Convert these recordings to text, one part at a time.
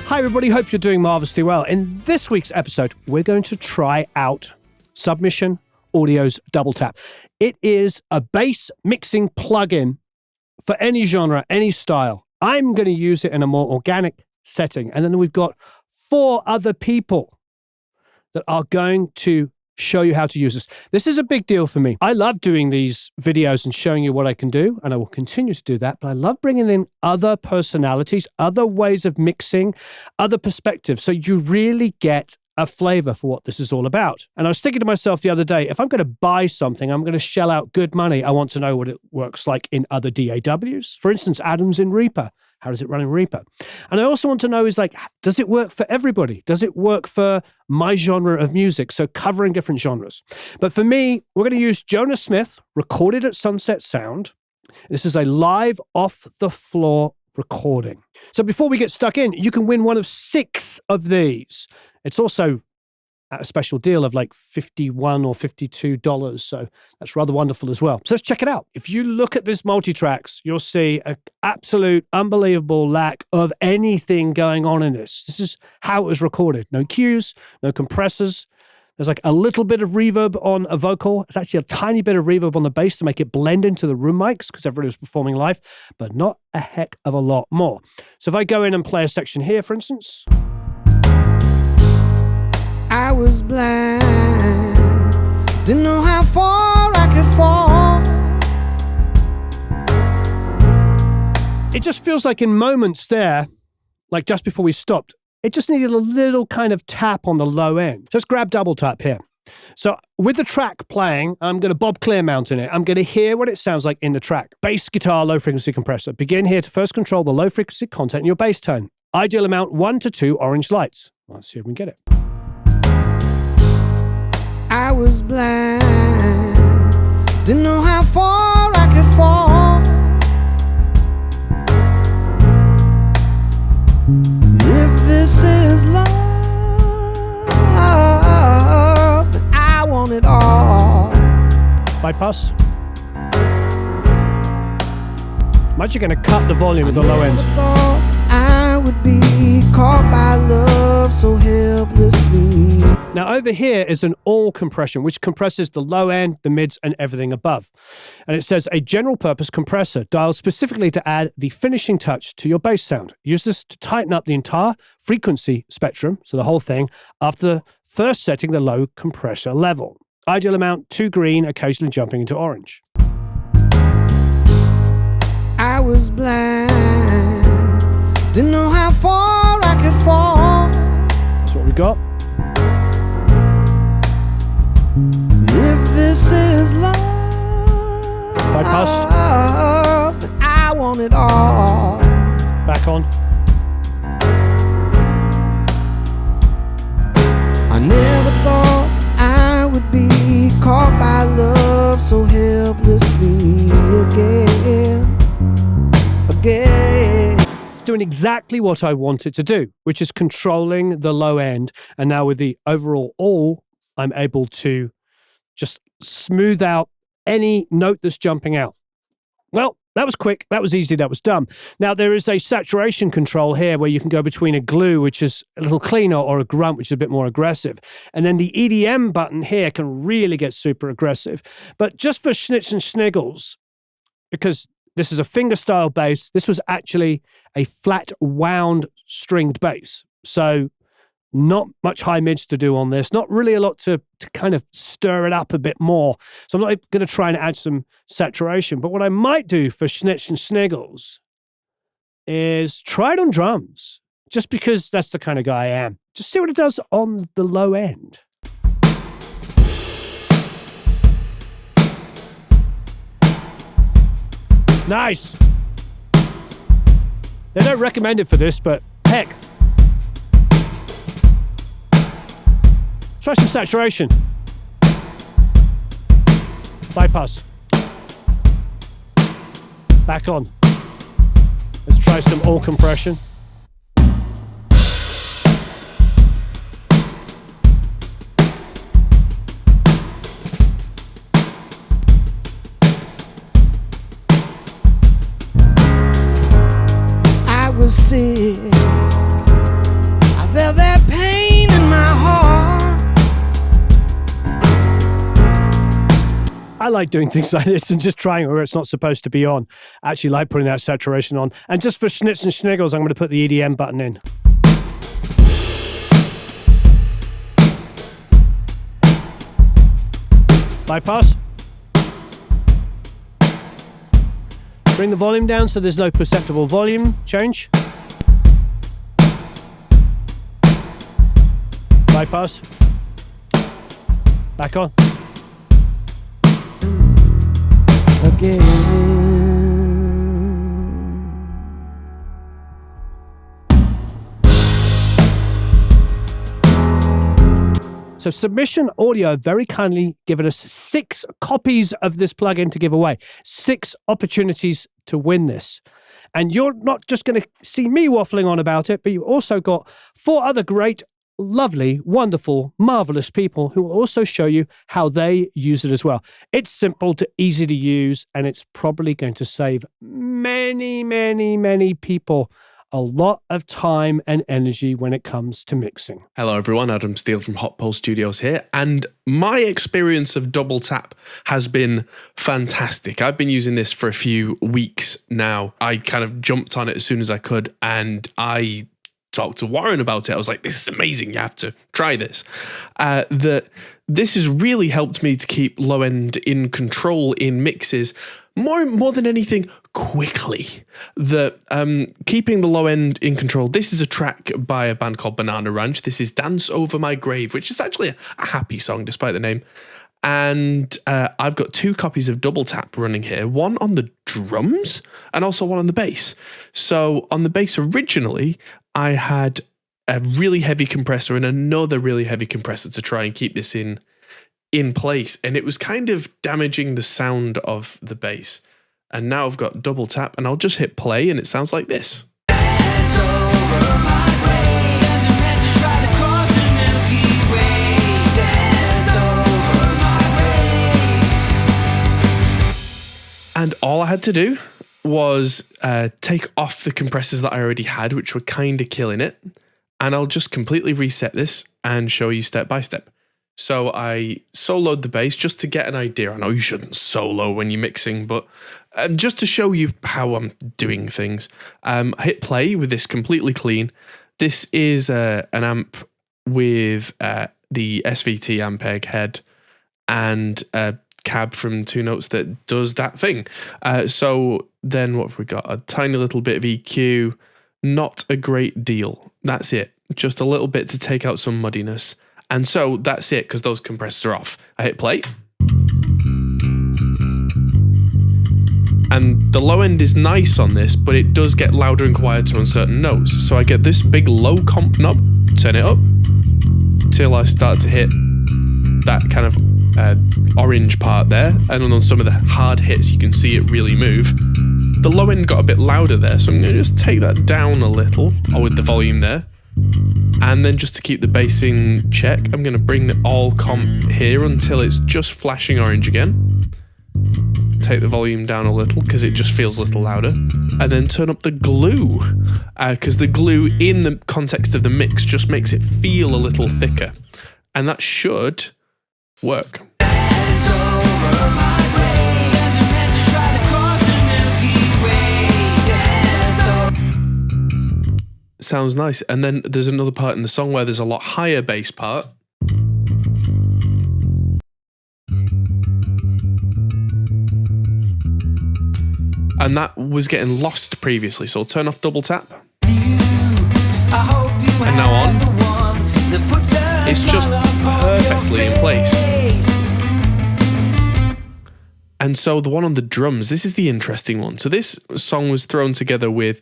Hi everybody, hope you're doing marvelously well. In this week's episode, we're going to try out SubMission Audio's DoubleTap. It is a bass mixing plugin for any genre, any style. I'm going to use it in a more organic setting. And then we've got 4 other people that are going to show you how to use this. This is a big deal for me. I love doing these videos and showing you what I can do, and I will continue to do that, but I love bringing in other personalities, other ways of mixing, other perspectives, so you really get a flavor for what this is all about. And I was thinking to myself the other day, if I'm going to buy something, I'm going to shell out good money. I want to know what it works like in other DAWs. For instance, Adam's in Reaper. How does it run in Reaper? And I also want to know is like, does it work for everybody? Does it work for my genre of music? So covering different genres. But for me, we're going to use Jonas Smith, recorded at Sunset Sound. This is a live off-the-floor recording. So before we get stuck in, you can win one of 6 of these. It's also at a special deal of like $51 or $52. So that's rather wonderful as well. So let's check it out. If you look at this multi-tracks, you'll see an absolute unbelievable lack of anything going on in this. This is how it was recorded. No cues, no compressors. There's like a little bit of reverb on a vocal. It's actually a tiny bit of reverb on the bass to make it blend into the room mics because everybody was performing live, but not a heck of a lot more. So if I go in and play a section here, for instance. I was blind, didn't know how far I could fall. It just feels like in moments there, like just before we stopped, it just needed a little kind of tap on the low end. So let's grab DoubleTap here. So with the track playing, I'm going to Bob Clear mount in it. I'm going to hear what it sounds like in the track. Bass guitar, low frequency compressor. Begin here to first control the low frequency content in your bass tone. Ideal amount 1 to 2 orange lights. Let's see if we can get it. I was blind, didn't know how far I could fall. If this is love, then I want it all. Bypass. I'm actually going to cut the volume at the low end. Thought I would be caught by love so helplessly. Now over here is an all compression, which compresses the low end, the mids, and everything above. And it says a general purpose compressor dialed specifically to add the finishing touch to your bass sound. Use this to tighten up the entire frequency spectrum, so the whole thing, after first setting the low compressor level. Ideal amount 2 green, occasionally jumping into orange. I was blind, didn't know how far I could fall. That's what we got. If this is love, Bypassed. then I want it all. Back on. I never thought I would be caught by love so helplessly again. Doing exactly what I want it to do, which is controlling the low end. And now with the overall all, I'm able to just smooth out any note that's jumping out. Well, that was quick, that was easy, that was done. Now there is a saturation control here where you can go between a glue, which is a little cleaner, or a grunt, which is a bit more aggressive. And then the EDM button here can really get super aggressive. But just for schnitz and sniggles, because this is a fingerstyle bass, this was actually a flat wound stringed bass. So not much high mids to do on this, not really a lot to kind of stir it up a bit more. So I'm not going to try and add some saturation, but what I might do for schnitz and sniggles is try it on drums, just because that's the kind of guy I am. Just see what it does on the low end. Nice. They don't recommend it for this, but heck. Try some saturation. Bypass. Back on. Let's try some all compression. I was sick, I like doing things like this and just trying where it's not supposed to be on. I actually like putting that saturation on. And just for schnitz and schniggles, I'm going to put the EDM button in. Bypass. Bring the volume down so there's no perceptible volume change. Bypass. Back on. Again. So SubMission Audio very kindly given us 6 copies of this plugin to give away, 6 opportunities to win this. And you're not just going to see me waffling on about it, but you've also got 4 other great, lovely, wonderful, marvelous people who will also show you how they use it as well. It's simple to easy to use, and it's probably going to save many, many, many people a lot of time and energy when it comes to mixing. Hello everyone, Adam Steele from Hot Pole Studios here, and my experience of DoubleTap has been fantastic. I've been using this for a few weeks now. I kind of jumped on it as soon as I could, and I talked to Warren about it. I was like, this is amazing, you have to try this. This has really helped me to keep low end in control in mixes, more than anything, quickly. Keeping the low end in control. This is a track by a band called Banana Ranch. This is Dance Over My Grave, which is actually a happy song despite the name. And I've got 2 copies of DoubleTap running here, one on the drums and also one on the bass. So on the bass originally, I had a really heavy compressor and another really heavy compressor to try and keep this in place, and it was kind of damaging the sound of the bass. And now I've got DoubleTap, and I'll just hit play, and it sounds like this. And all I had to do was take off the compressors that I already had, which were kind of killing it, and I'll just completely reset this and show you step by step. So I soloed the bass just to get an idea. I know you shouldn't solo when you're mixing, but just to show you how I'm doing things. I hit play with this completely clean. This is an amp with the SVT Ampeg head and a cab from 2 Notes that does that thing. So then what have we got? A tiny little bit of EQ, not a great deal. That's it. Just a little bit to take out some muddiness. And so that's it, because those compressors are off. I hit play. And the low end is nice on this, but it does get louder and quieter on certain notes. So I get this big low comp knob, turn it up, till I start to hit that kind of orange part there. And on some of the hard hits, you can see it really move. The low end got a bit louder there, so I'm going to just take that down a little, or with the volume there. And then just to keep the bass in check, I'm going to bring the all comp here until it's just flashing orange again. Take the volume down a little because it just feels a little louder. And then turn up the glue, because the glue in the context of the mix just makes it feel a little thicker. And that should work. Sounds nice. And then there's another part in the song where there's a lot higher bass part. And that was getting lost previously, so I'll turn off DoubleTap. And now on, it's just perfectly in place. And so the one on the drums, this is the interesting one. So this song was thrown together with,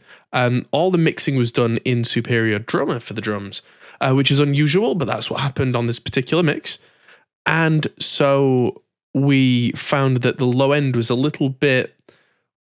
all the mixing was done in Superior Drummer for the drums, which is unusual, but that's what happened on this particular mix. And so we found that the low end was a little bit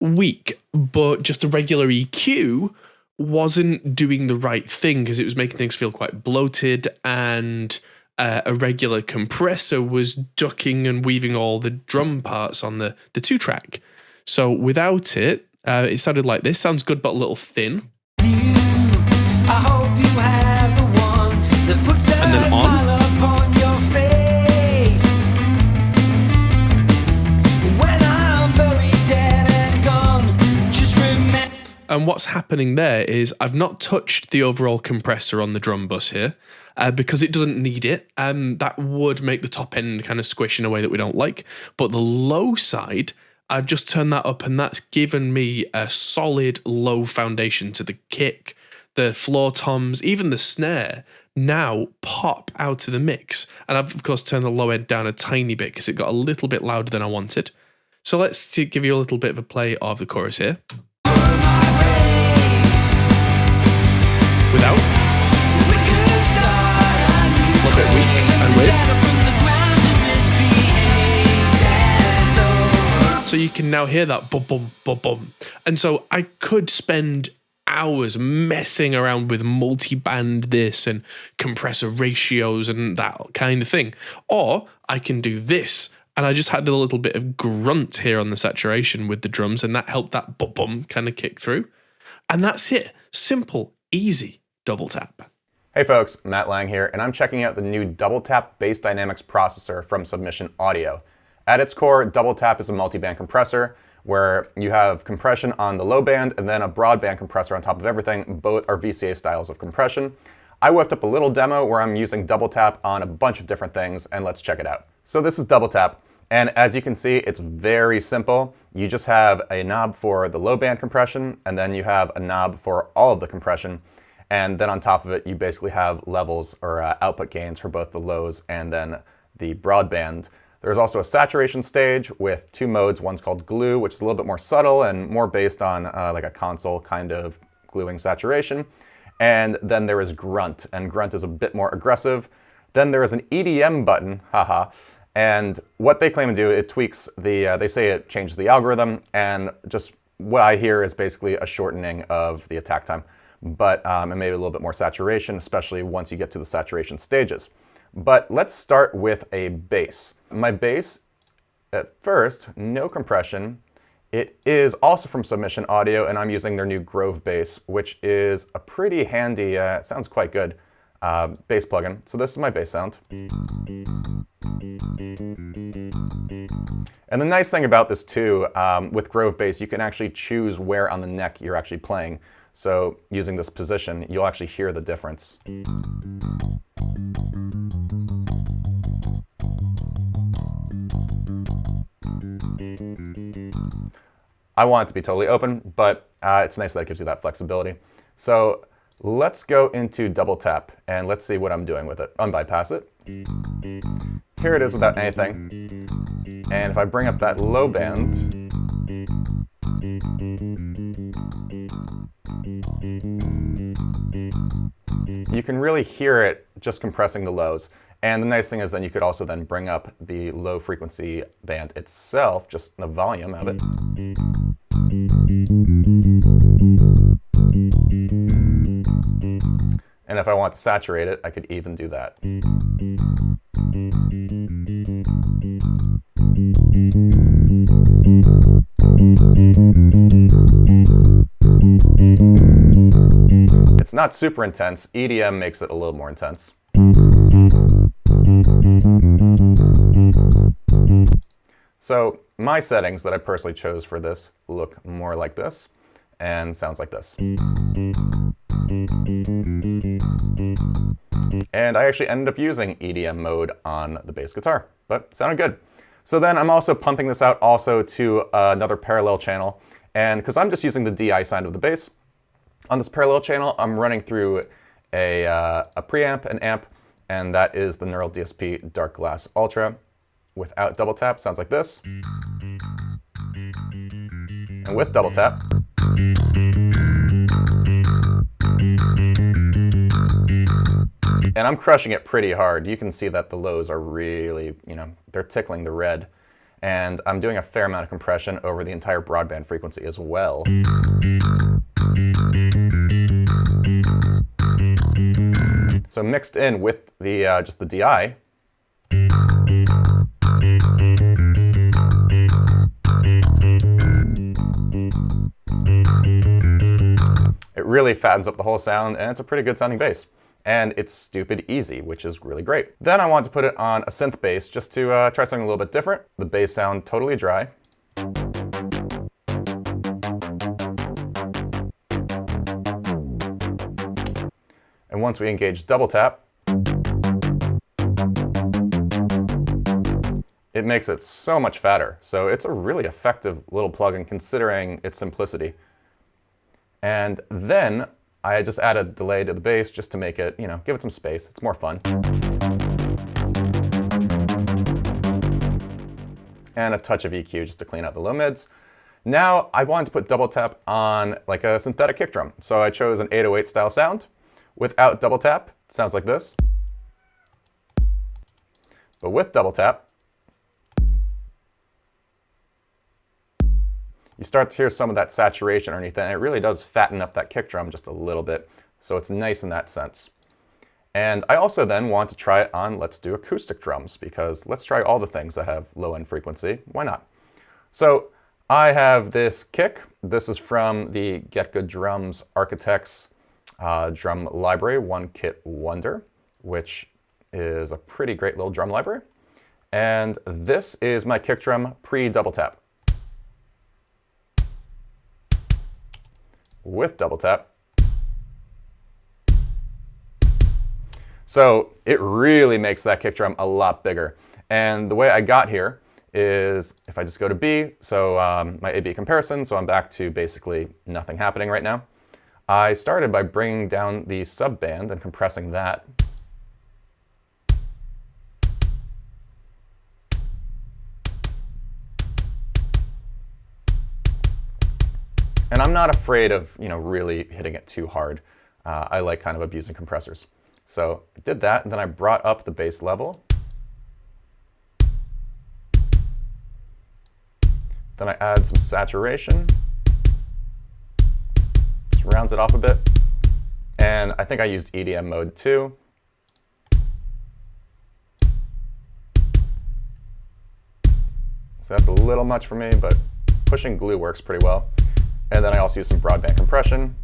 weak, but just a regular EQ wasn't doing the right thing because it was making things feel quite bloated, and a regular compressor was ducking and weaving all the drum parts on the 2-track. So without it, it sounded like this. Sounds good, but a little thin. I hope you have the one that puts and then on. And what's happening there is I've not touched the overall compressor on the drum bus here because it doesn't need it. That would make the top end kind of squish in a way that we don't like. But the low side, I've just turned that up, and that's given me a solid low foundation to the kick, the floor toms, even the snare now pop out of the mix. And I've, of course, turned the low end down a tiny bit because it got a little bit louder than I wanted. So let's give you a little bit of a play of the chorus here. Without. A little bit weak and with. So you can now hear that bum bum bum bum. And so I could spend hours messing around with multi-band this and compressor ratios and that kind of thing. Or I can do this. And I just had a little bit of grunt here on the saturation with the drums, and that helped that bum bum kind of kick through. And that's it. Simple, easy double tap. Hey folks, Matt Lang here, and I'm checking out the new DoubleTap Bass Dynamics processor from SubMission Audio. At its core, DoubleTap is a multi-band compressor where you have compression on the low band and then a broadband compressor on top of everything. Both are VCA styles of compression. I whipped up a little demo where I'm using DoubleTap on a bunch of different things, and let's check it out. So this is DoubleTap, and as you can see, it's very simple. You just have a knob for the low band compression, and then you have a knob for all of the compression. And then on top of it, you basically have levels or output gains for both the lows and then the broadband. There's also a saturation stage with two modes. One's called glue, which is a little bit more subtle and more based on like a console kind of gluing saturation. And then there is grunt, and grunt is a bit more aggressive. Then there is an EDM button, haha. And what they claim to do, it tweaks the, they say it changes the algorithm, and just what I hear is basically a shortening of the attack time. But and maybe a little bit more saturation, especially once you get to the saturation stages. But let's start with a bass. My bass, at first, no compression. It is also from SubMission Audio, and I'm using their new Grove bass, which is a pretty handy, it sounds quite good, bass plugin. So this is my bass sound. And the nice thing about this too, with Grove bass, you can actually choose where on the neck you're actually playing. So using this position, you'll actually hear the difference. I want it to be totally open, but it's nice that it gives you that flexibility. So let's go into DoubleTap and let's see what I'm doing with it. Unbypass it. Here it is without anything. And if I bring up that low band, you can really hear it just compressing the lows. And the nice thing is then you could also then bring up the low frequency band itself, just the volume of it. And if I want to saturate it, I could even do that. It's not super intense. EDM makes it a little more intense. So my settings that I personally chose for this look more like this and sounds like this. And I actually ended up using EDM mode on the bass guitar, but it sounded good. So then I'm also pumping this out also to another parallel channel, and because I'm just using the DI side of the bass, on this parallel channel I'm running through a preamp, an amp, and that is the Neural DSP Dark Glass Ultra. Without DoubleTap, sounds like this. And with DoubleTap, and I'm crushing it pretty hard. You can see that the lows are really, they're tickling the red. And I'm doing a fair amount of compression over the entire broadband frequency as well. So mixed in with the just the DI, it really fattens up the whole sound, and it's a pretty good sounding bass. And it's stupid easy, which is really great. Then I wanted to put it on a synth bass just to try something a little bit different. The bass sound totally dry. And once we engage double tap, it makes it so much fatter. So it's a really effective little plugin considering its simplicity. And then I just add a delay to the bass just to make it, give it some space. It's more fun. And a touch of EQ just to clean out the low mids. Now I wanted to put double tap on like a synthetic kick drum. So I chose an 808 style sound. Without double tap, it sounds like this. But with double tap, you start to hear some of that saturation underneath it, and it really does fatten up that kick drum just a little bit. So it's nice in that sense. And I also then want to try it on Let's Do acoustic drums, because let's try all the things that have low end frequency. Why not? So I have this kick. This is from the Get Good Drums Architects drum library, One Kit Wonder, which is a pretty great little drum library. And this is my kick drum pre-double tap. With double tap. So it really makes that kick drum a lot bigger. And the way I got here is if I just go to B, so my A-B comparison, so I'm back to basically nothing happening right now. I started by bringing down the sub band and compressing that. And I'm not afraid of really hitting it too hard. I like kind of abusing compressors. So I did that, and then I brought up the bass level. Then I add some saturation. Just rounds it off a bit. And I think I used EDM mode too. So that's a little much for me, but pushing glue works pretty well. And then I also use some broadband compression.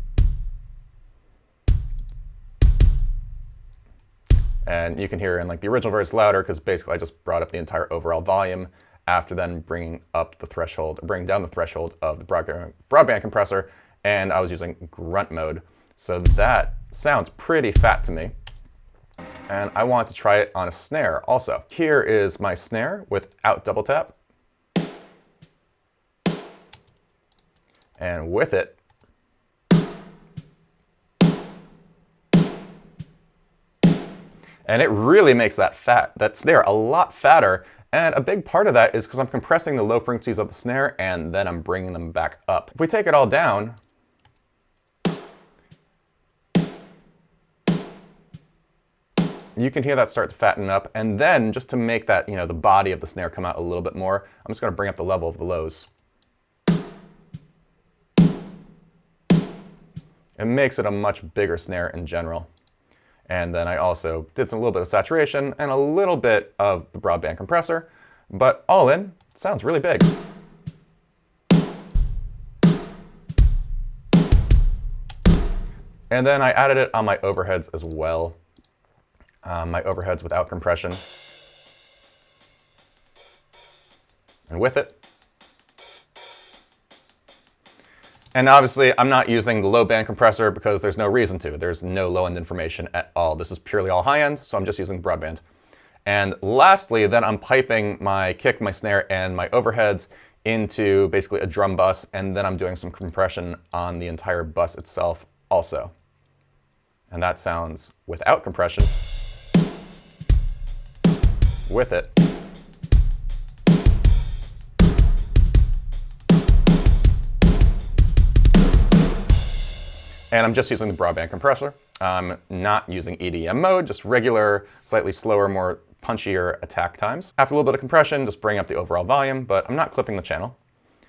And you can hear in like the original verse louder because basically I just brought up the entire overall volume after then bringing down the threshold of the broadband compressor, and I was using grunt mode. So that sounds pretty fat to me. And I want to try it on a snare also. Here is my snare without double tap. And with it, and it really makes that snare a lot fatter. And a big part of that is because I'm compressing the low frequencies of the snare and then I'm bringing them back up. If we take it all down, you can hear that start to fatten up. And then just to make that, the body of the snare come out a little bit more, I'm just going to bring up the level of the lows. It makes it a much bigger snare in general. And then I also did a little bit of saturation and a little bit of the broadband compressor, but all in, it sounds really big. And then I added it on my overheads as well. My overheads without compression. And with it. And obviously, I'm not using the low band compressor because there's no reason to. There's no low end information at all. This is purely all high end, so I'm just using broadband. And lastly, then I'm piping my kick, my snare, and my overheads into basically a drum bus, and then I'm doing some compression on the entire bus itself also. And that sounds without compression, with it. And I'm just using the broadband compressor. I'm not using EDM mode, just regular, slightly slower, more punchier attack times. After a little bit of compression, just bring up the overall volume, but I'm not clipping the channel.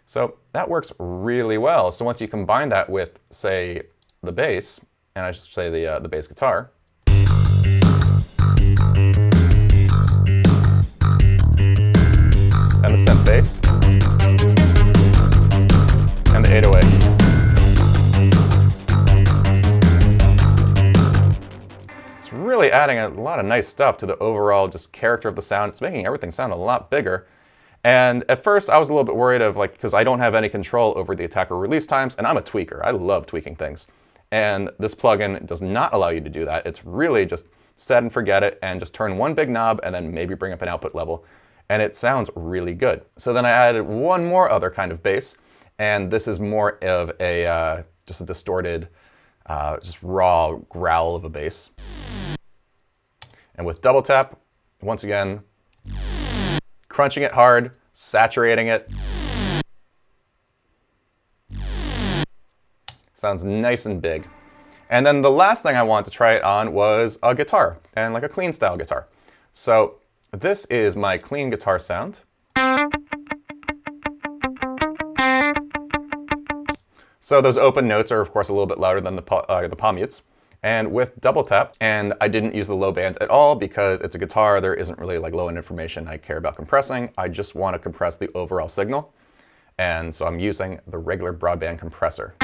So that works really well. So once you combine that with, say, the bass, and I should say the bass guitar, and the synth bass, and the 808. Really adding a lot of nice stuff to the overall just character of the sound. It's making everything sound a lot bigger. And at first I was a little bit worried of because I don't have any control over the attack or release times, and I'm a tweaker. I love tweaking things. And this plugin does not allow you to do that. It's really just set and forget it and just turn one big knob and then maybe bring up an output level. And it sounds really good. So then I added one more other kind of bass, and this is more of a just a distorted, just raw growl of a bass. And with double tap, once again, crunching it hard, saturating it. Sounds nice and big. And then the last thing I wanted to try it on was a guitar, and like a clean style guitar. So this is my clean guitar sound. So those open notes are of course a little bit louder than the palm mutes. And with double tap, and I didn't use the low bands at all because it's a guitar, there isn't really like low end information I care about compressing. I just want to compress the overall signal. And so I'm using the regular broadband compressor.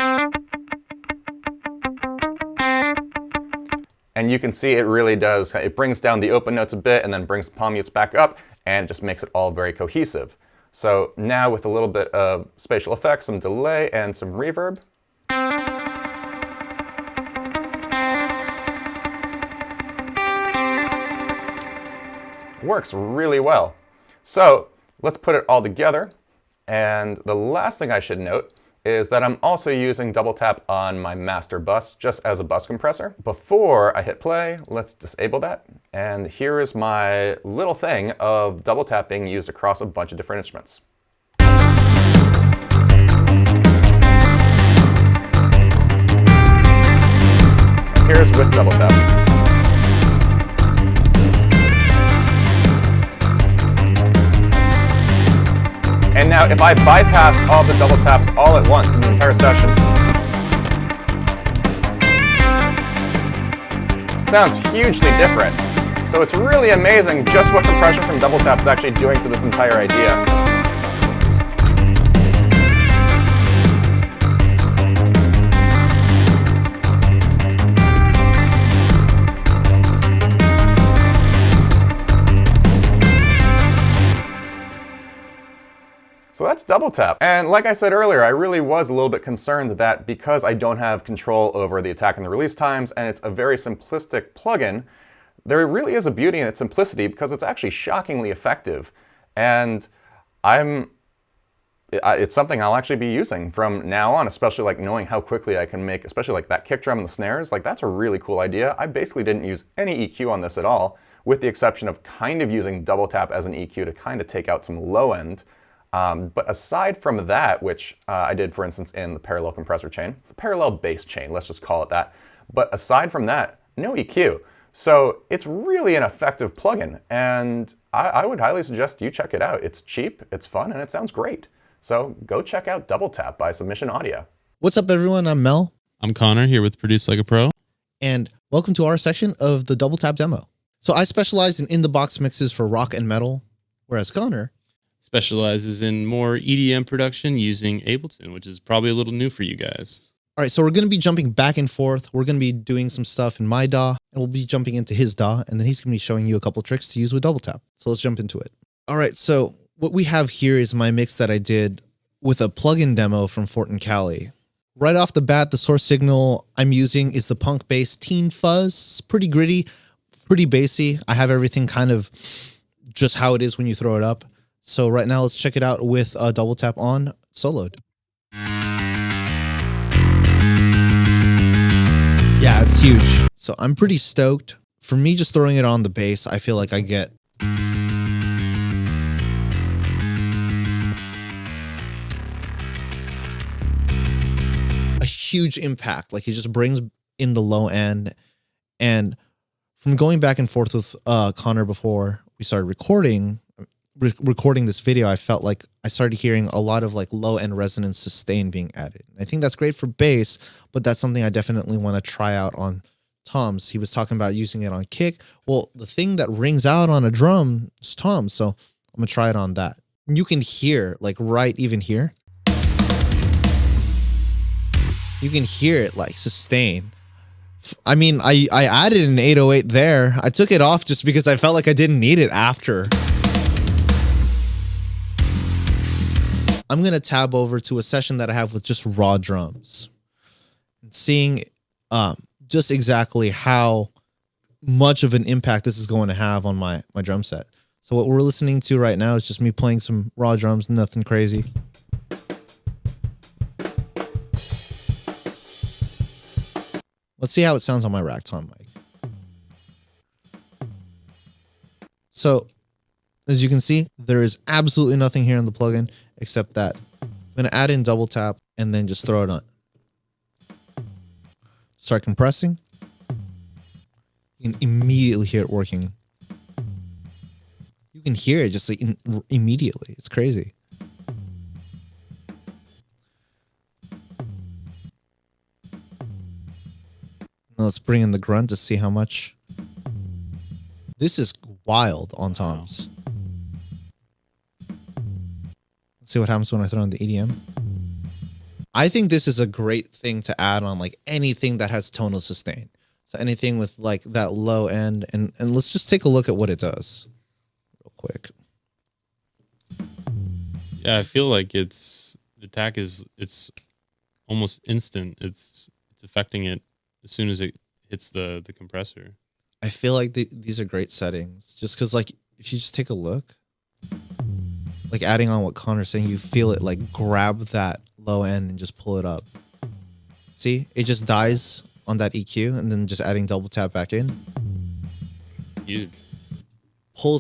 And you can see it really does, it brings down the open notes a bit and then brings the palm mutes back up and just makes it all very cohesive. So now with a little bit of spatial effects, some delay and some reverb. Works really well. So let's put it all together. And the last thing I should note is that I'm also using double tap on my master bus just as a bus compressor. Before I hit play, let's disable that. And here is my little thing of double tap being used across a bunch of different instruments. And here's with double tap. And now if I bypass all the double taps all at once in the entire session, it sounds hugely different. So it's really amazing just what compression from double tap is actually doing to this entire idea. So that's double tap. And like I said earlier, I really was a little bit concerned that because I don't have control over the attack and the release times, and it's a very simplistic plugin, there really is a beauty in its simplicity because it's actually shockingly effective. And it's something I'll actually be using from now on, especially like knowing how quickly I can make, especially like that kick drum and the snares, like that's a really cool idea. I basically didn't use any EQ on this at all, with the exception of kind of using double tap as an EQ to kind of take out some low end. But aside from that, which I did, for instance, in the parallel compressor chain, the parallel bass chain, let's just call it that. But aside from that, no EQ. So it's really an effective plugin, and I would highly suggest you check it out. It's cheap, it's fun, and it sounds great. So go check out DoubleTap by SubMission Audio. What's up, everyone? I'm Mel. I'm Connor, here with Produce Like a Pro. And welcome to our section of the DoubleTap demo. So I specialize in the box mixes for rock and metal, whereas Connor Specializes in more EDM production using Ableton, which is probably a little new for you guys. All right, so we're going to be jumping back and forth. We're going to be doing some stuff in my DAW, and we'll be jumping into his DAW, and then he's going to be showing you a couple tricks to use with DoubleTap. So let's jump into it. All right, so what we have here is my mix that I did with a plugin demo from Fort and Cali. Right off the bat, the source signal I'm using is the punk bass Teen Fuzz. It's pretty gritty, pretty bassy. I have everything kind of just how it is when you throw it up. So right now, let's check it out with DoubleTap on soloed. Yeah, it's huge. So I'm pretty stoked. For me, just throwing it on the bass, I feel like I get a huge impact. Like it just brings in the low end. And from going back and forth with Connor before we started recording this video, I felt like I started hearing a lot of like low end resonance sustain being added. I think that's great for bass, but that's something I definitely want to try out on toms. He was talking about using it on kick. Well, the thing that rings out on a drum is toms, so I'm gonna try it on that. You can hear like right even here. You can hear it like sustain. I mean, I added an 808 there. I took it off just because I felt like I didn't need it after. I'm going to tab over to a session that I have with just raw drums and seeing just exactly how much of an impact this is going to have on my drum set. So what we're listening to right now is just me playing some raw drums, nothing crazy. Let's see how it sounds on my Ragtime mic. So, as you can see, there is absolutely nothing here in the plugin except that I'm going to add in DoubleTap and then just throw it on. Start compressing. You can immediately hear it working. You can hear it just like immediately. It's crazy. Now let's bring in the grunt to see how much. This is wild on toms. Let's see what happens when I throw in the EDM. I think this is a great thing to add on like anything that has tonal sustain. So anything with like that low end, and let's just take a look at what it does real quick. Yeah, I feel like the attack it's almost instant. It's affecting it as soon as it hits the compressor. I feel like these are great settings just because like if you just take a look, like adding on what Connor's saying, you feel it like grab that low end and just pull it up. See, it just dies on that EQ and then just adding DoubleTap back in. Huge.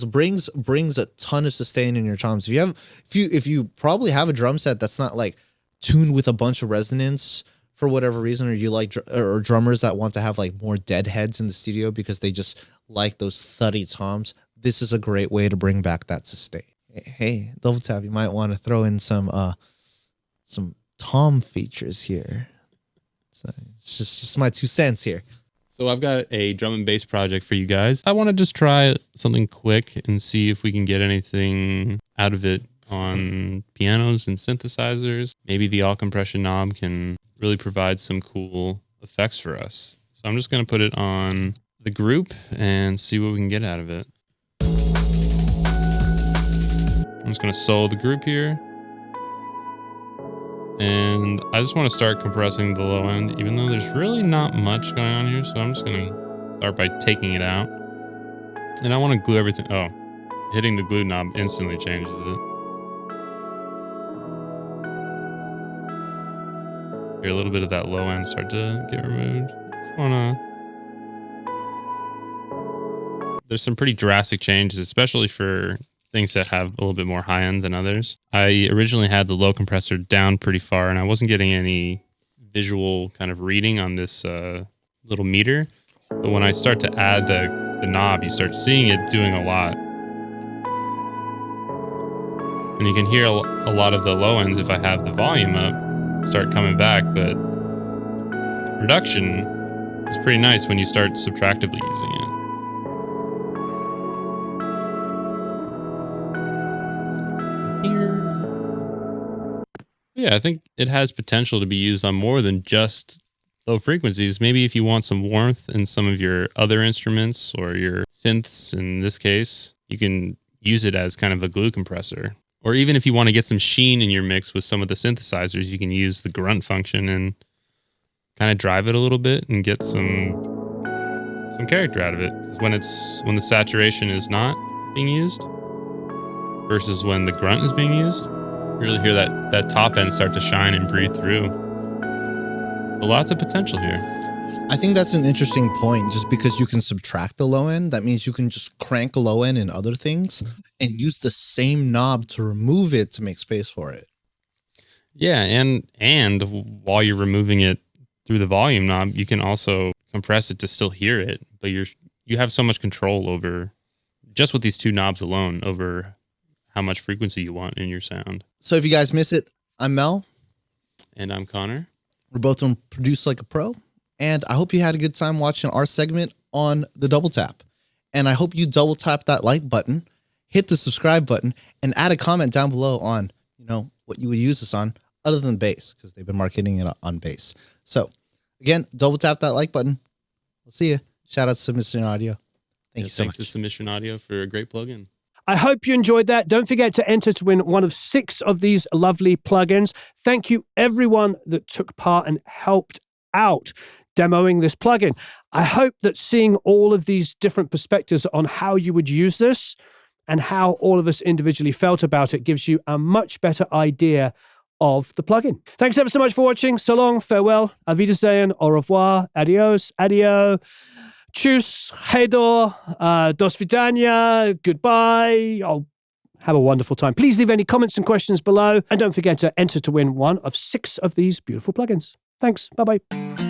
Brings a ton of sustain in your toms. If you probably have a drum set that's not like tuned with a bunch of resonance for whatever reason, or you like or drummers that want to have like more deadheads in the studio because they just like those thuddy toms, this is a great way to bring back that sustain. Hey, DoubleTap, you might want to throw in some tom features here. So it's just my 2 cents here. So I've got a drum and bass project for you guys. I want to just try something quick and see if we can get anything out of it on pianos and synthesizers. Maybe the all compression knob can really provide some cool effects for us. So I'm just going to put it on the group and see what we can get out of it. I'm just going to solo the group here. And I just want to start compressing the low end, even though there's really not much going on here. So I'm just going to start by taking it out. And I want to glue everything. Oh, hitting the glue knob instantly changes it. Hear a little bit of that low end start to get removed. Just want to... There's some pretty drastic changes, especially for things that have a little bit more high end than others. I originally had the low compressor down pretty far and I wasn't getting any visual kind of reading on this little meter. But when I start to add the knob, you start seeing it doing a lot. And you can hear a lot of the low ends if I have the volume up start coming back, but reduction is pretty nice when you start subtractively using it. Yeah, I think it has potential to be used on more than just low frequencies. Maybe if you want some warmth in some of your other instruments or your synths in this case, you can use it as kind of a glue compressor. Or even if you want to get some sheen in your mix with some of the synthesizers, you can use the grunt function and kind of drive it a little bit and get some character out of it. When the saturation is not being used versus when the grunt is being used, you really hear that top end start to shine and breathe through. So lots of potential here. I think that's an interesting point. Just because you can subtract the low end, that means you can just crank a low end in other things and use the same knob to remove it to make space for it. Yeah, and while you're removing it through the volume knob, you can also compress it to still hear it. But you have so much control over, just with these 2 knobs alone, over how much frequency you want in your sound. So if you guys miss it, I'm Mel. And I'm Connor. We're both on Produce Like a Pro. And I hope you had a good time watching our segment on the DoubleTap. And I hope you double tap that like button, hit the subscribe button, and add a comment down below on, what you would use this on other than bass, because they've been marketing it on bass. So again, double tap that like button. We'll see you. Shout out to SubMission Audio. Thank you so much. Thanks to SubMission Audio for a great plugin. I hope you enjoyed that. Don't forget to enter to win one of 6 of these lovely plugins. Thank you, everyone that took part and helped out. demoing this plugin. I hope that seeing all of these different perspectives on how you would use this and how all of us individually felt about it gives you a much better idea of the plugin. Thanks ever so much for watching. So long, farewell, auf Wiedersehen, au revoir, adios, adio, tschüss, hedor, dos vidania, goodbye. Oh, have a wonderful time. Please leave any comments and questions below. And don't forget to enter to win one of 6 of these beautiful plugins. Thanks. Bye-bye.